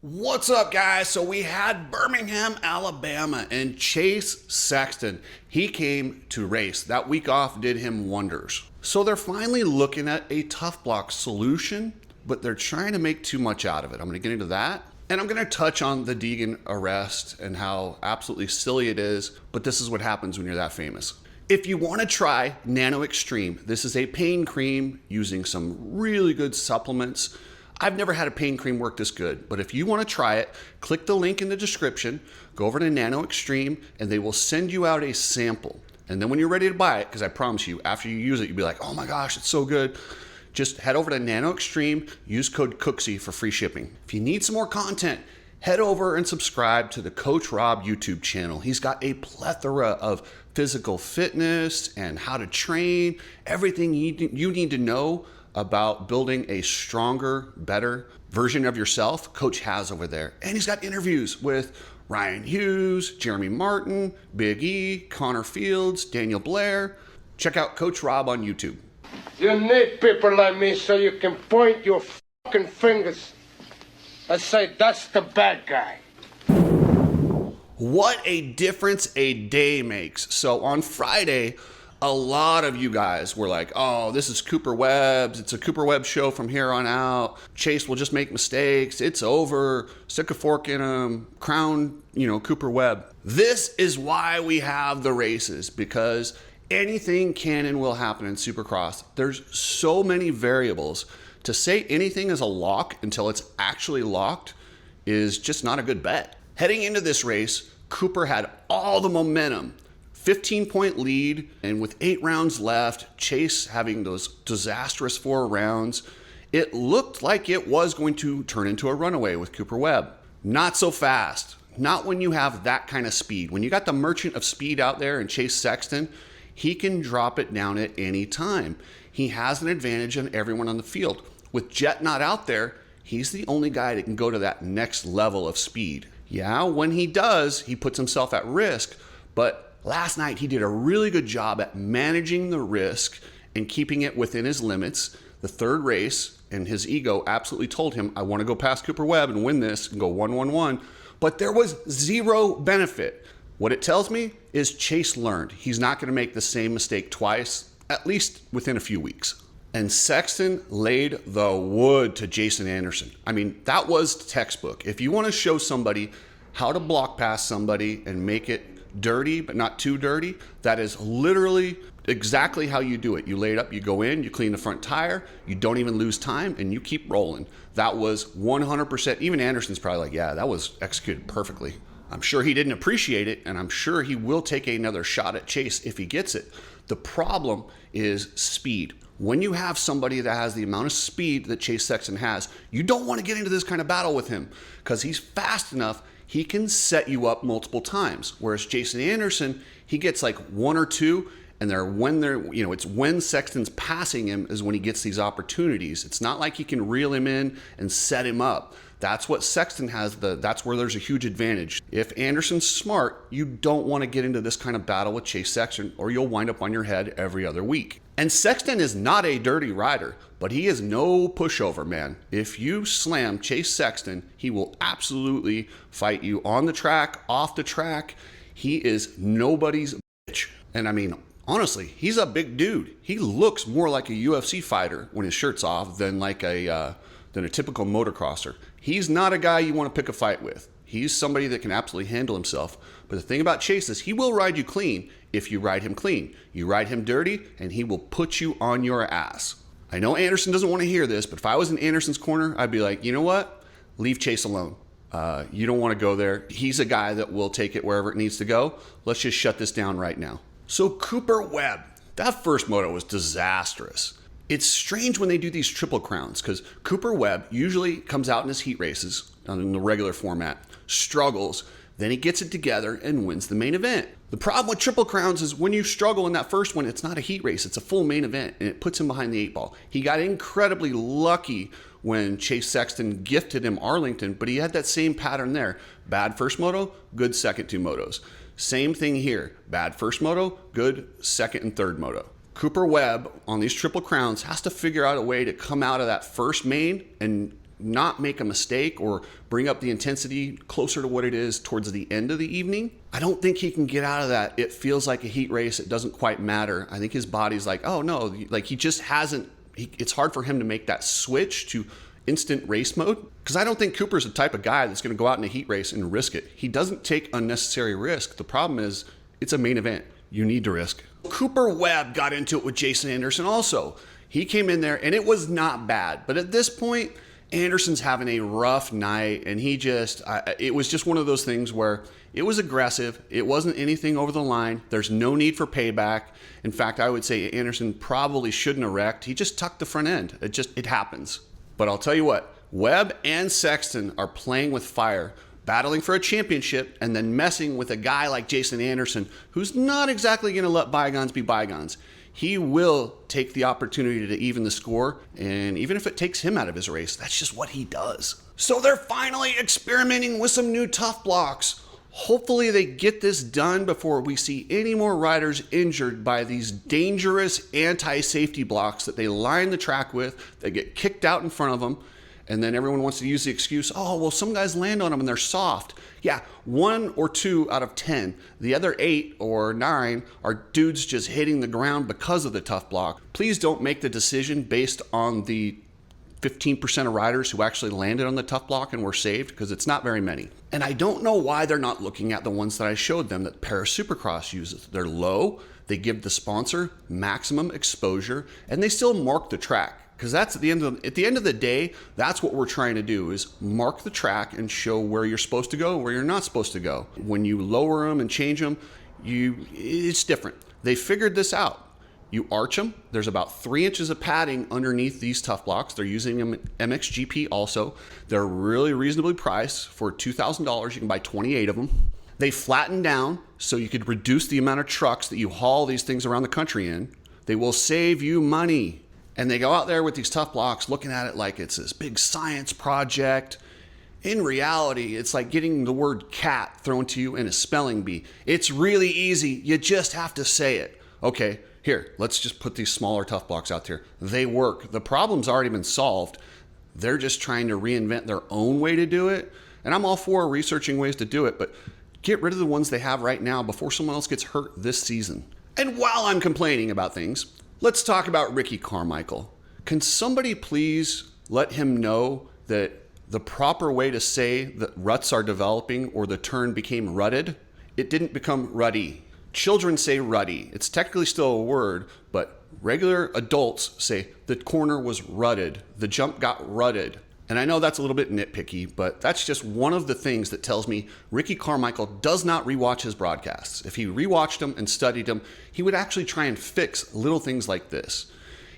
What's up, guys? So we had Birmingham, Alabama, and Chase Sexton. He came to race. That week off did him wonders. So they're finally looking at a tough block solution, but they're trying to make too much out of it. I'm going to get into that. And I'm going to touch on the Deegan arrest and how absolutely silly it is, but this is what happens when you're that famous. If you want to try Nano-Extreme, this is a pain cream using some really good supplements. I've never had a pain cream work this good, but if you want to try it, click the link in the description, go over to Nano-Extreme, and they will send you out a sample. And then when you're ready to buy it, because I promise you, after you use it, you'll be like, oh my gosh, it's so good. Just head over to Nano-Extreme, use code COOKSY for free shipping. If you need some more content, head over and subscribe to the Coach Rob YouTube channel. He's got a plethora of physical fitness and how to train, everything you need to know about building a stronger, better version of yourself. Coach has over there. And he's got interviews with Ryan Hughes, Jeremy Martin, Big E, Connor Fields, Daniel Blair. Check out Coach Rob on YouTube. You need people like me so you can point your fucking fingers and say, that's the bad guy. What a difference a day makes. So on Friday, a lot of you guys were like, oh, this is Cooper Webb's. It's a Cooper Webb show from here on out. Chase will just make mistakes. It's over. Stick a fork in him. Crown, Cooper Webb. This is why we have the races, because anything can and will happen in Supercross. There's so many variables. To say anything is a lock until it's actually locked is just not a good bet. Heading into this race, Cooper had all the momentum. 15-point lead, and with 8 rounds left, Chase having those disastrous 4 rounds, it looked like it was going to turn into a runaway with Cooper Webb. Not so fast. Not when you have that kind of speed. When you got the merchant of speed out there and Chase Sexton, he can drop it down at any time. He has an advantage on everyone on the field. With Jet not out there, he's the only guy that can go to that next level of speed. Yeah, when he does, he puts himself at risk, but last night, he did a really good job at managing the risk and keeping it within his limits. The third race, and his ego absolutely told him, I want to go past Cooper Webb and win this and go 1-1-1. But there was zero benefit. What it tells me is Chase learned. He's not going to make the same mistake twice, at least within a few weeks. And Sexton laid the wood to Jason Anderson. I mean, that was textbook. If you want to show somebody how to block past somebody and make it dirty, but not too dirty, that is literally exactly how you do it. You lay it up, you go in, you clean the front tire, you don't even lose time, and you keep rolling. That was 100%. Even Anderson's probably like, yeah, that was executed perfectly. I'm sure he didn't appreciate it, and I'm sure he will take another shot at Chase if he gets it. The problem is speed. When you have somebody that has the amount of speed that Chase Sexton has, you don't want to get into this kind of battle with him because he's fast enough. He can set you up multiple times. Whereas Jason Anderson, he gets like 1 or 2, and it's when Sexton's passing him is when he gets these opportunities. It's not like he can reel him in and set him up. That's what Sexton has. That's where there's a huge advantage. If Anderson's smart, you don't want to get into this kind of battle with Chase Sexton, or you'll wind up on your head every other week. And Sexton is not a dirty rider, but he is no pushover, man. If you slam Chase Sexton, he will absolutely fight you on the track, off the track. He is nobody's bitch. And I mean, honestly, he's a big dude. He looks more like a UFC fighter when his shirt's off than like a typical motocrosser. He's not a guy you want to pick a fight with. He's somebody that can absolutely handle himself. But the thing about Chase is he will ride you clean if you ride him clean. You ride him dirty, and he will put you on your ass. I know Anderson doesn't want to hear this, but if I was in Anderson's corner, I'd be like, you know what? Leave Chase alone. You don't want to go there. He's a guy that will take it wherever it needs to go. Let's just shut this down right now. So Cooper Webb, that first moto was disastrous. It's strange when they do these triple crowns because Cooper Webb usually comes out in his heat races in the regular format, struggles, then he gets it together and wins the main event. The problem with triple crowns is when you struggle in that first one, it's not a heat race, it's a full main event, and it puts him behind the 8 ball. He got incredibly lucky when Chase Sexton gifted him Arlington, but he had that same pattern there. Bad first moto, good second 2 motos. Same thing here. Bad first moto, good second and third moto. Cooper Webb on these triple crowns has to figure out a way to come out of that first main and not make a mistake or bring up the intensity closer to what it is towards the end of the evening. I don't think he can get out of that. It feels like a heat race. It doesn't quite matter. I think his body's like, oh no, like he just hasn't, it's hard for him to make that switch to instant race mode. Because I don't think Cooper's the type of guy that's going to go out in a heat race and risk it. He doesn't take unnecessary risk. The problem is it's a main event. You need to risk. Cooper Webb got into it with Jason Anderson also. He came in there and it was not bad. But at this point, Anderson's having a rough night, and it was just one of those things where it was aggressive. It wasn't anything over the line. There's no need for payback. In fact, I would say Anderson probably shouldn't have wrecked. He just tucked the front end. It happens. But I'll tell you what, Webb and Sexton are playing with fire, battling for a championship, and then messing with a guy like Jason Anderson, who's not exactly going to let bygones be bygones. He will take the opportunity to even the score, and even if it takes him out of his race, that's just what he does. So they're finally experimenting with some new tough blocks. Hopefully they get this done before we see any more riders injured by these dangerous anti-safety blocks that they line the track with, that get kicked out in front of them, and then everyone wants to use the excuse, oh, well, some guys land on them and they're soft. Yeah, 1 or 2 out of 10. The other 8 or 9 are dudes just hitting the ground because of the tough block. Please don't make the decision based on the 15% of riders who actually landed on the tough block and were saved, because it's not very many. And I don't know why they're not looking at the ones that I showed them that Paris Supercross uses. They're low, they give the sponsor maximum exposure, and they still mark the track. Because that's at the end of the day, that's what we're trying to do, is mark the track and show where you're supposed to go, where you're not supposed to go. When you lower them and change them, it's different. They figured this out. You arch them. There's about 3 inches of padding underneath these tough blocks. They're using them MXGP also. They're really reasonably priced. For $2,000, you can buy 28 of them. They flatten down so you could reduce the amount of trucks that you haul these things around the country in. They will save you money. And they go out there with these tough blocks looking at it like it's this big science project. In reality, it's like getting the word cat thrown to you in a spelling bee. It's really easy. You just have to say it. Okay, here, let's just put these smaller tough blocks out there. They work. The problem's already been solved. They're just trying to reinvent their own way to do it. And I'm all for researching ways to do it, but get rid of the ones they have right now before someone else gets hurt this season. And while I'm complaining about things, let's talk about Ricky Carmichael. Can somebody please let him know that the proper way to say that ruts are developing or the turn became rutted? It didn't become ruddy. Children say ruddy. It's technically still a word, but regular adults say the corner was rutted. The jump got rutted. And I know that's a little bit nitpicky, but that's just one of the things that tells me Ricky Carmichael does not rewatch his broadcasts. If he rewatched them and studied them, he would actually try and fix little things like this.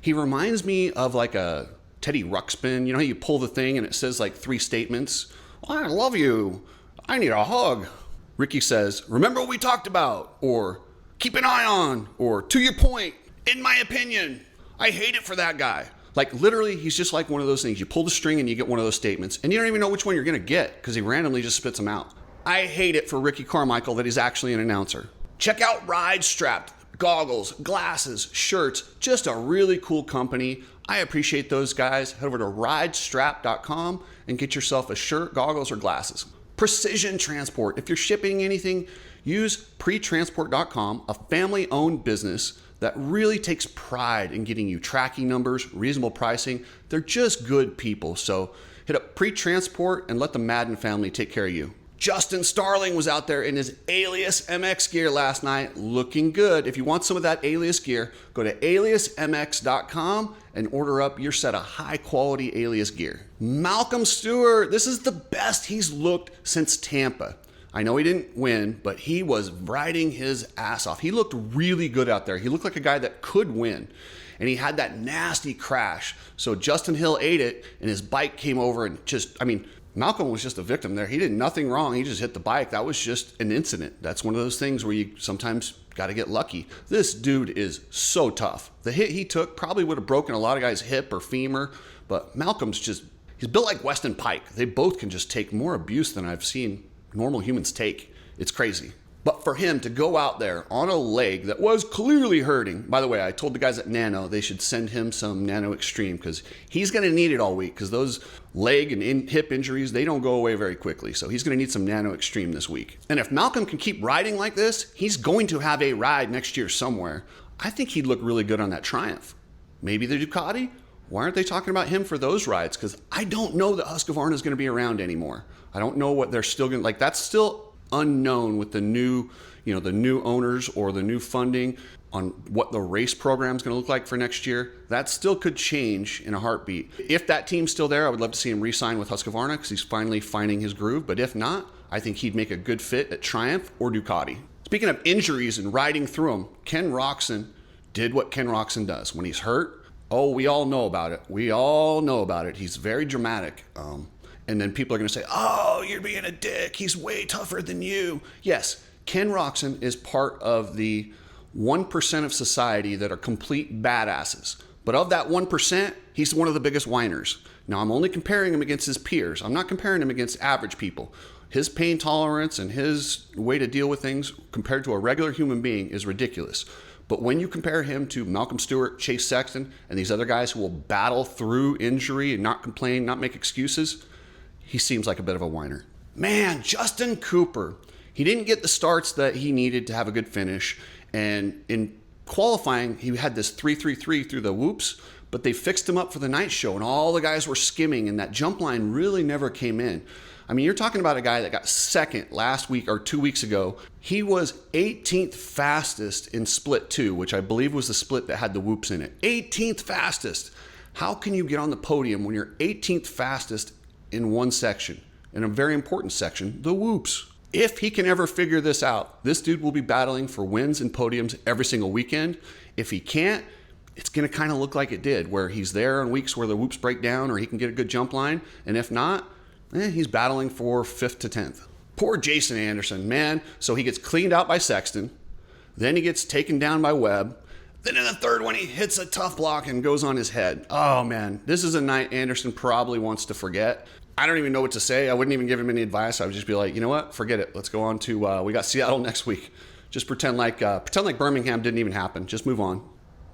He reminds me of like a Teddy Ruxpin. You know how you pull the thing and it says like 3 statements? I love you. I need a hug. Ricky says, remember what we talked about? Or keep an eye on? Or to your point, in my opinion. I hate it for that guy. Like literally, he's just like one of those things. You pull the string and you get one of those statements, and you don't even know which one you're going to get because he randomly just spits them out. I hate it for Ricky Carmichael that he's actually an announcer. Check out Ride Strapped. Goggles, glasses, shirts, just a really cool company. I appreciate those guys. Head over to ridestrap.com and get yourself a shirt, goggles, or glasses. Precision Transport. If you're shipping anything, use pretransport.com, a family-owned business that really takes pride in getting you tracking numbers, reasonable pricing. They're just good people. So hit up Pre-Transport and let the Madden family take care of you. Justin Starling was out there in his Alias MX gear last night, looking good. If you want some of that Alias gear, go to aliasmx.com and order up your set of high-quality Alias gear. Malcolm Stewart, this is the best he's looked since Tampa. I know he didn't win, but he was riding his ass off. He looked really good out there. He looked like a guy that could win. And he had that nasty crash. So Justin Hill ate it, and his bike came over and Malcolm was just a victim there. He did nothing wrong. He just hit the bike. That was just an incident. That's one of those things where you sometimes got to get lucky. This dude is so tough. The hit he took probably would have broken a lot of guys' hip or femur, but Malcolm's he's built like Weston Pike. They both can just take more abuse than I've seen normal humans take. It's crazy. But for him to go out there on a leg that was clearly hurting, by the way, I told the guys at Nano they should send him some Nano-Xtreme because he's going to need it all week because those leg and hip injuries, they don't go away very quickly. So he's going to need some Nano-Xtreme this week. And if Malcolm can keep riding like this, he's going to have a ride next year somewhere. I think he'd look really good on that Triumph. Maybe the Ducati? Why aren't they talking about him for those rides? Because I don't know that Husqvarna is going to be around anymore. I don't know what they're still going to, like, that's still unknown with the new, the new owners or the new funding on what the race program is going to look like for next year. That still could change in a heartbeat. If that team's still there, I would love to see him re-sign with Husqvarna because he's finally finding his groove. But if not, I think he'd make a good fit at Triumph or Ducati. Speaking of injuries and riding through them, Ken Roczen did what Ken Roczen does. When he's hurt, oh, we all know about it. We all know about it. He's very dramatic. And then people are going to say, oh, you're being a dick. He's way tougher than you. Yes, Ken Roczen is part of the 1% of society that are complete badasses. But of that 1%, he's one of the biggest whiners. Now, I'm only comparing him against his peers. I'm not comparing him against average people. His pain tolerance and his way to deal with things compared to a regular human being is ridiculous. But when you compare him to Malcolm Stewart, Chase Sexton, and these other guys who will battle through injury and not complain, not make excuses, he seems like a bit of a whiner. Man, Justin Cooper. He didn't get the starts that he needed to have a good finish. And in qualifying, he had this 3.33 through the whoops, but they fixed him up for the night show, and all the guys were skimming, and that jump line really never came in. I mean, you're talking about a guy that got second last week or 2 weeks ago. He was 18th fastest in split 2, which I believe was the split that had the whoops in it. 18th fastest. How can you get on the podium when you're 18th fastest in one section, in a very important section, the whoops? If he can ever figure this out, this dude will be battling for wins and podiums every single weekend. If he can't, it's going to kind of look like it did, where he's there on weeks where the whoops break down or he can get a good jump line. And if not, he's battling for 5th to 10th. Poor Jason Anderson, man. So he gets cleaned out by Sexton. Then he gets taken down by Webb. Then in the third one, he hits a tough block and goes on his head. Oh, man. This is a night Anderson probably wants to forget. I don't even know what to say. I wouldn't even give him any advice. I would just be like, you know what? Forget it. Let's go on to, we got Seattle next week. Just pretend like Birmingham didn't even happen. Just move on.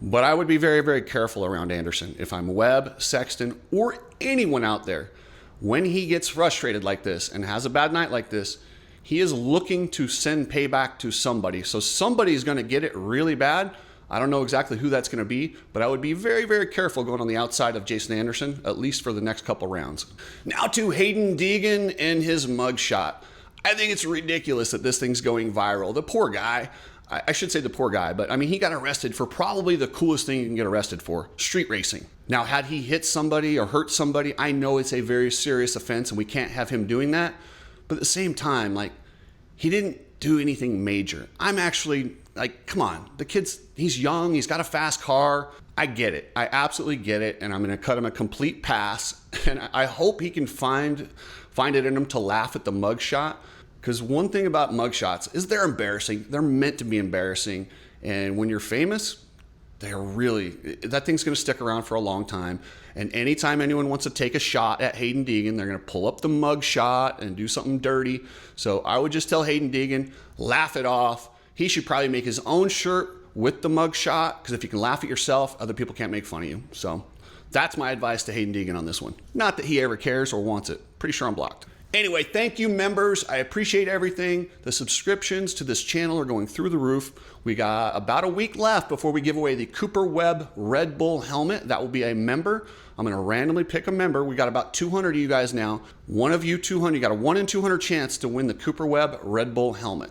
But I would be very, very careful around Anderson. If I'm Webb, Sexton, or anyone out there, when he gets frustrated like this and has a bad night like this, he is looking to send payback to somebody. So somebody's going to get it really bad. I don't know exactly who that's going to be, but I would be very, very careful going on the outside of Jason Anderson, at least for the next couple rounds. Now to Haiden Deegan and his mugshot. I think it's ridiculous that this thing's going viral. The poor guy. I should say the poor guy, but I mean, he got arrested for probably the coolest thing you can get arrested for, street racing. Now, had he hit somebody or hurt somebody, I know it's a very serious offense and we can't have him doing that. But at the same time, like, he didn't do anything major. I'm actually like, come on, the kid's, he's young, he's got a fast car. I get it. I absolutely get it. And I'm going to cut him a complete pass. And I hope he can find it in him to laugh at the mugshot. Because one thing about mugshots is they're embarrassing. They're meant to be embarrassing. And when you're famous, that thing's going to stick around for a long time. And anytime anyone wants to take a shot at Haiden Deegan, they're going to pull up the mugshot and do something dirty. So I would just tell Haiden Deegan, laugh it off. He should probably make his own shirt with the mugshot, because if you can laugh at yourself, other people can't make fun of you. So that's my advice to Haiden Deegan on this one. Not that he ever cares or wants it. Pretty sure I'm blocked. Anyway, thank you, members. I appreciate everything. The subscriptions to this channel are going through the roof. We got about a week left before we give away the Cooper Webb Red Bull helmet. That will be a member. I'm going to randomly pick a member. We got about 200 of you guys now. One of you 200, you got a 1 in 200 chance to win the Cooper Webb Red Bull helmet.